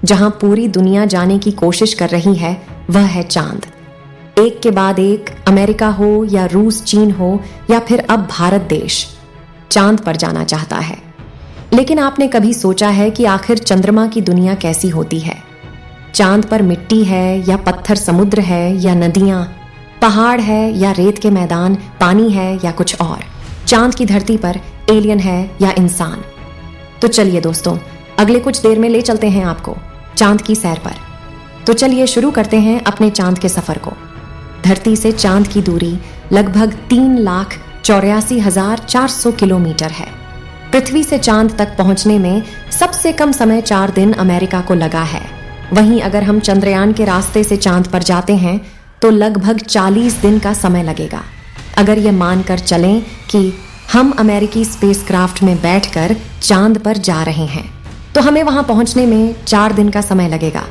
जहां पूरी दुनिया जाने की कोशिश कर रही है, वह है चांद। एक के बाद एक, अमेरिका हो या रूस, चीन हो या फिर अब भारत देश, चांद पर जाना चाहता है। लेकिन आपने कभी सोचा है कि आखिर चंद्रमा की दुनिया कैसी होती है? चांद पर मिट्टी है या पत्थर, समुद्र है या नदियां, पहाड़ है या रेत के मैदान, पानी है या कुछ और? चांद की धरती पर एलियन है या इंसान? तो चलिए दोस्तों, अगले कुछ देर में ले चलते हैं आपको चांद की सैर पर। तो चलिए शुरू करते हैं अपने चांद के सफर को। धरती से चांद की दूरी लगभग 3,84,400 किलोमीटर है। पृथ्वी से चांद तक पहुंचने में सबसे कम समय 4 दिन अमेरिका को लगा है। वहीं अगर हम चंद्रयान के रास्ते से चांद पर जाते हैं तो लगभग 40 दिन का समय लगेगा। अगर ये मानकर चलें कि हम अमेरिकी स्पेसक्राफ्ट में बैठकर चांद पर जा रहे हैं तो हमें वहां पहुंचने में 4 दिन का समय लगेगा।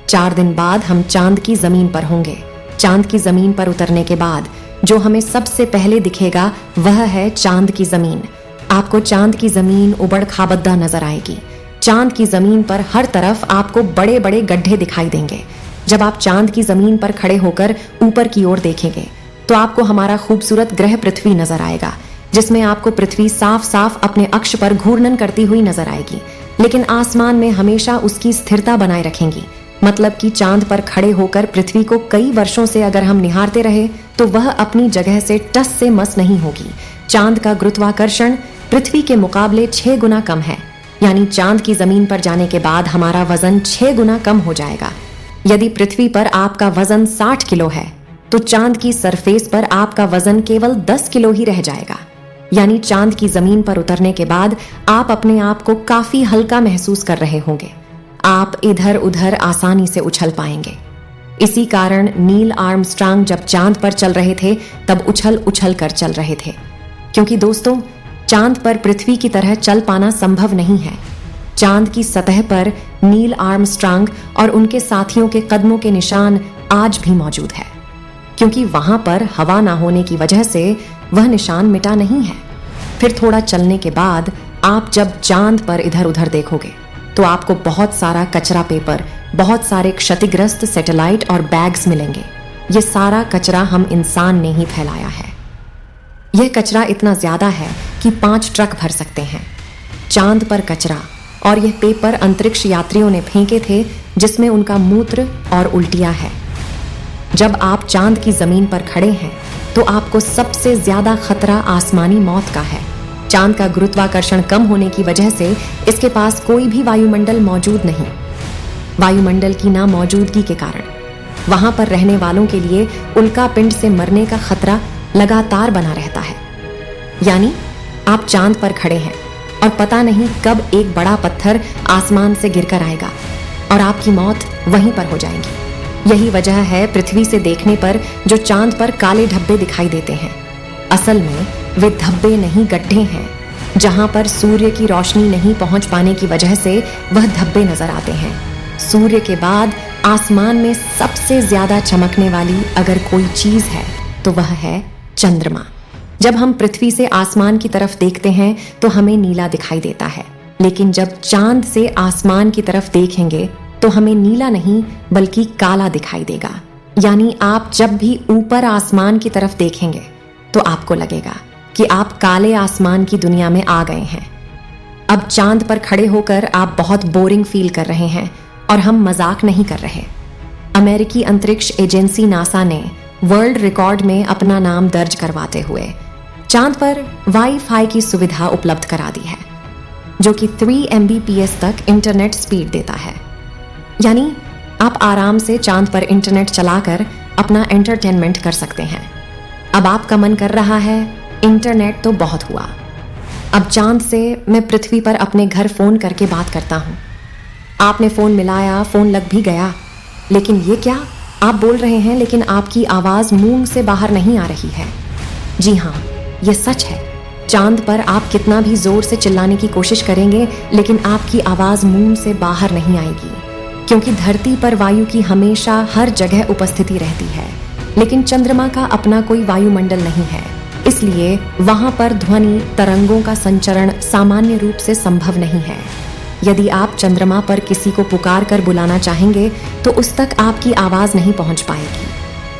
4 दिन बाद हम चांद की जमीन पर होंगे। चांद की जमीन पर उतरने के बाद जो हमें सबसे पहले दिखेगा वह है चांद की जमीन। आपको चांद की जमीन उबड़ खाबद्दा नजर आएगी। चांद की जमीन पर हर तरफ आपको बड़े बड़े गड्ढे दिखाई देंगे। जब आप चांद की जमीन पर खड़े होकर ऊपर की ओर देखेंगे तो आपको हमारा खूबसूरत ग्रह पृथ्वी नजर आएगा, जिसमें आपको पृथ्वी साफ साफ अपने अक्ष पर घूर्णन करती हुई नजर आएगी, लेकिन आसमान में हमेशा उसकी स्थिरता बनाए रखेंगी। मतलब कि चांद पर खड़े होकर पृथ्वी को कई वर्षों से अगर हम निहारते रहे तो वह अपनी जगह से टस से मस नहीं होगी। चांद का गुरुत्वाकर्षण पृथ्वी के मुकाबले 6 गुना कम है, यानी चांद की जमीन पर जाने के बाद हमारा वजन 6 गुना कम हो जाएगा। यदि पृथ्वी पर आपका वजन 60 किलो है तो चांद की सरफेस पर आपका वजन केवल 10 किलो ही रह जाएगा। यानी चांद की जमीन पर उतरने के बाद आप अपने आप को काफी हल्का महसूस कर रहे होंगे। आप इधर उधर आसानी से उछल पाएंगे। इसी कारण नील आर्मस्ट्रांग जब चांद पर चल रहे थे तब उछल उछल कर चल रहे थे, क्योंकि दोस्तों चांद पर पृथ्वी की तरह चल पाना संभव नहीं है। चांद की सतह पर नील आर्मस्ट्रांग और उनके साथियों के कदमों के निशान आज भी मौजूद है, क्योंकि वहां पर हवा ना होने की वजह से वह निशान मिटा नहीं है। फिर थोड़ा चलने के बाद आप जब चांद पर इधर उधर देखोगे तो आपको बहुत सारा कचरा पेपर, बहुत सारे क्षतिग्रस्त सैटेलाइट और बैग्स मिलेंगे। ये सारा कचरा हम इंसान ने ही फैलाया है। यह कचरा इतना ज्यादा है कि 5 ट्रक भर सकते हैं। चांद पर कचरा और यह पेपर अंतरिक्ष यात्रियों ने फेंके थे, जिसमें उनका मूत्र और उल्टियां है। जब आप चांद की जमीन पर खड़े हैं तो आपको सबसे ज्यादा खतरा आसमानी मौत का है। चांद का गुरुत्वाकर्षण कम होने की वजह से इसके पास कोई भी वायुमंडल मौजूद नहीं। वायुमंडल की ना मौजूदगी के कारण वहां पर रहने वालों के लिए उल्का पिंड से मरने का खतरा लगातार बना रहता है। यानी आप चांद पर खड़े हैं और पता नहीं कब एक बड़ा पत्थर आसमान से गिरकर आएगा और आपकी मौत वहीं पर हो जाएगी। यही वजह है पृथ्वी से देखने पर जो चांद पर काले धब्बे दिखाई देते हैं, असल में वे धब्बे नहीं, गड्ढे हैं, जहां पर सूर्य की रोशनी नहीं पहुंच पाने की वजह से वह धब्बे नजर आते हैं। सूर्य के बाद आसमान में सबसे ज्यादा चमकने वाली अगर कोई चीज है तो वह है चंद्रमा। जब हम पृथ्वी से आसमान की तरफ देखते हैं तो हमें नीला दिखाई देता है, लेकिन जब चांद से आसमान की तरफ देखेंगे तो हमें नीला नहीं बल्कि काला दिखाई देगा। यानी आप जब भी ऊपर आसमान की तरफ देखेंगे तो आपको लगेगा कि आप काले आसमान की दुनिया में आ गए हैं। अब चांद पर खड़े होकर आप बहुत बोरिंग फील कर रहे हैं और हम मजाक नहीं कर रहे। अमेरिकी अंतरिक्ष एजेंसी नासा ने वर्ल्ड रिकॉर्ड में अपना नाम दर्ज करवाते हुए चांद पर वाईफाई की सुविधा उपलब्ध करा दी है, जो कि 3 MBPS तक इंटरनेट स्पीड देता है। यानी आप आराम से चांद पर इंटरनेट चलाकर अपना एंटरटेनमेंट कर सकते हैं। अब आपका मन कर रहा है इंटरनेट तो बहुत हुआ, अब चांद से मैं पृथ्वी पर अपने घर फोन करके बात करता हूं। आपने फोन मिलाया, फोन लग भी गया, लेकिन ये क्या, आप बोल रहे हैं लेकिन आपकी आवाज मुंह से बाहर नहीं आ रही है। जी हाँ, ये सच है। चांद पर आप कितना भी जोर से चिल्लाने की कोशिश करेंगे लेकिन आपकी आवाज मुंह से बाहर नहीं आएगी, क्योंकि धरती पर वायु की हमेशा हर जगह उपस्थिति रहती है, लेकिन चंद्रमा का अपना कोई वायुमंडल नहीं है, इसलिए वहां पर ध्वनि तरंगों का संचरण सामान्य रूप से संभव नहीं है। यदि आप चंद्रमा पर किसी को पुकार कर बुलाना चाहेंगे तो उस तक आपकी आवाज नहीं पहुंच पाएगी।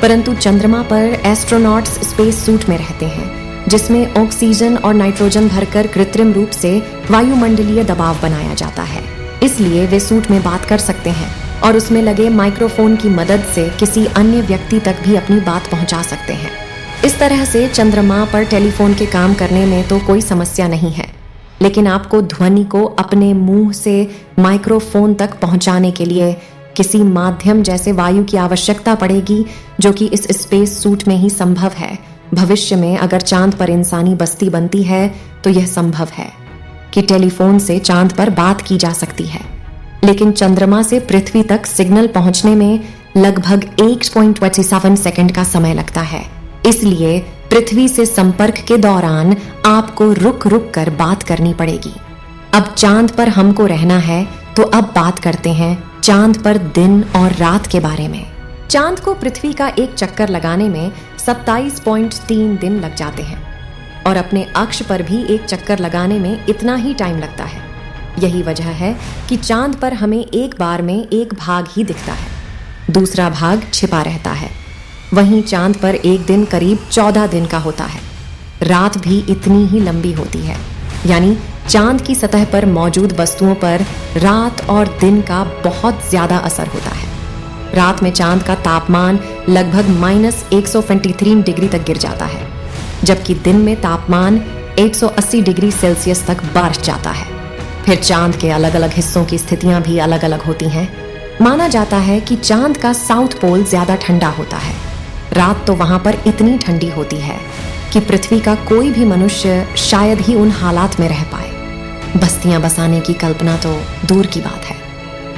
परंतु चंद्रमा पर एस्ट्रोनॉट्स स्पेस सूट में रहते हैं, जिसमें ऑक्सीजन और नाइट्रोजन भरकर कृत्रिम रूप से वायुमंडलीय दबाव बनाया जाता है। इसलिए वे सूट में बात कर सकते हैं और उसमें लगे माइक्रोफोन की मदद से किसी अन्य व्यक्ति तक भी अपनी बात पहुंचा सकते हैं। इस तरह से चंद्रमा पर टेलीफोन के काम करने में तो कोई समस्या नहीं है, लेकिन आपको ध्वनि को अपने मुंह से माइक्रोफोन तक पहुंचाने के लिए किसी माध्यम जैसे वायु की आवश्यकता पड़ेगी, जो कि इस स्पेस सूट में ही संभव है। भविष्य में अगर चांद पर इंसानी बस्ती बनती है तो यह संभव है कि टेलीफोन से चांद पर बात की जा सकती है, लेकिन चंद्रमा से पृथ्वी तक सिग्नल पहुंचने में लगभग 1.27 सेकंड का समय लगता है। इसलिए पृथ्वी से संपर्क के दौरान आपको रुक रुक कर बात करनी पड़ेगी। अब चांद पर हमको रहना है, तो अब बात करते हैं चांद पर दिन और रात के बारे में। चांद को पृथ्वी का एक चक्कर लगाने में 27.3 दिन लग जाते हैं और अपने अक्ष पर भी एक चक्कर लगाने में इतना ही टाइम लगता है। यही वजह है कि चांद पर हमें एक बार में एक भाग ही दिखता है, दूसरा भाग छिपा रहता है। वहीं चांद पर एक दिन करीब 14 दिन का होता है। रात भी इतनी ही लंबी होती है, यानी चांद की सतह पर मौजूद वस्तुओं पर रात और दिन का बहुत ज्यादा असर होता है। रात में चांद का तापमान लगभग -123 डिग्री तक गिर जाता है, जबकि दिन में तापमान 180 डिग्री सेल्सियस तक बढ़ जाता है। फिर चांद के अलग अलग हिस्सों की स्थितियां भी अलग अलग होती हैं। माना जाता है कि चांद का साउथ पोल ज्यादा ठंडा होता है। रात तो वहां पर इतनी ठंडी होती है कि पृथ्वी का कोई भी मनुष्य शायद ही उन हालात में रह पाए। बस्तियां बसाने की कल्पना तो दूर की बात है।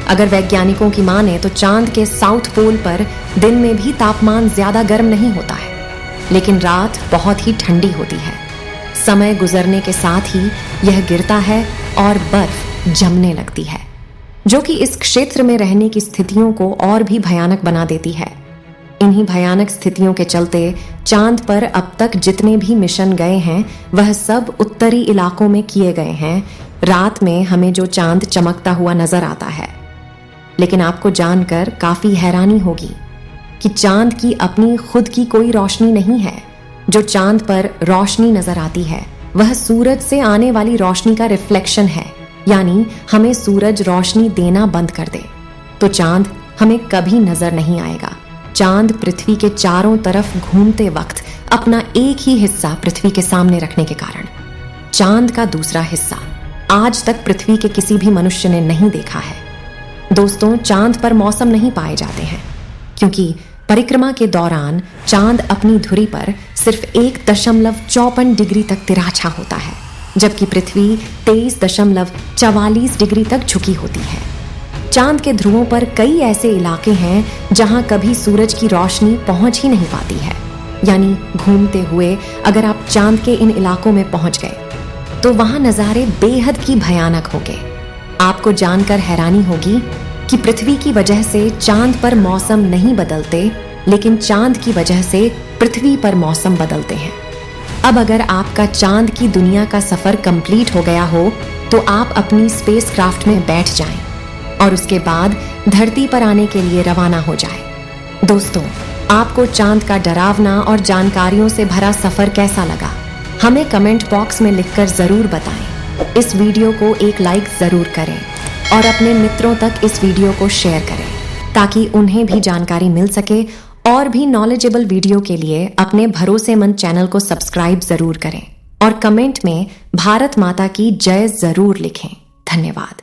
अगर वैज्ञानिकों की माने तो चांद के साउथ पोल पर दिन में भी तापमान ज्यादा गर्म नहीं होता है, लेकिन रात बहुत ही ठंडी होती है। समय गुजरने के साथ ही यह गिरता है और बर्फ जमने लगती है, जो कि इस क्षेत्र में रहने की स्थितियों को और भी भयानक बना देती है। इन्हीं भयानक स्थितियों के चलते चांद पर अब तक जितने भी मिशन गए हैं वह सब उत्तरी इलाकों में किए गए हैं। रात में हमें जो चांद चमकता हुआ नजर आता है, लेकिन आपको जानकर काफी हैरानी होगी कि चांद की अपनी खुद की कोई रोशनी नहीं है। जो चांद पर रोशनी नजर आती है वह सूरज से आने वाली रोशनी का रिफ्लेक्शन है, यानी हमें सूरज रोशनी देना बंद कर दे तो चांद हमें कभी नजर नहीं आएगा। चांद पृथ्वी के चारों तरफ घूमते वक्त अपना एक ही हिस्सा पृथ्वी के सामने रखने के कारण चांद का दूसरा हिस्सा आज तक पृथ्वी के किसी भी मनुष्य ने नहीं देखा है। दोस्तों, चांद पर मौसम नहीं पाए जाते हैं क्योंकि परिक्रमा के दौरान चांद अपनी धुरी पर सिर्फ 1.54 डिग्री तक तिराछा होता है, जबकि पृथ्वी 23.44 डिग्री तक झुकी होती है। चांद के ध्रुवों पर कई ऐसे इलाके हैं जहां कभी सूरज की रोशनी पहुंच ही नहीं पाती है, यानी घूमते हुए अगर आप चांद के इन इलाकों में पहुंच गए तो वहां नजारे बेहद की भयानक होंगे। आपको जानकर हैरानी होगी कि पृथ्वी की वजह से चांद पर मौसम नहीं बदलते, लेकिन चांद की वजह से पृथ्वी पर मौसम बदलते हैं। अब अगर आपका चांद की दुनिया का सफर कंप्लीट हो गया हो तो आप अपनी स्पेसक्राफ्ट में बैठ जाएं और उसके बाद धरती पर आने के लिए रवाना हो जाए। दोस्तों, आपको चांद का डरावना और जानकारियों से भरा सफर कैसा लगा, हमें कमेंट बॉक्स में लिखकर जरूर बताएं। इस वीडियो को एक लाइक जरूर करें और अपने मित्रों तक इस वीडियो को शेयर करें ताकि उन्हें भी जानकारी मिल सके। और भी नॉलेजेबल वीडियो के लिए अपने भरोसेमंद चैनल को सब्सक्राइब जरूर करें और कमेंट में भारत माता की जय जरूर लिखें। धन्यवाद।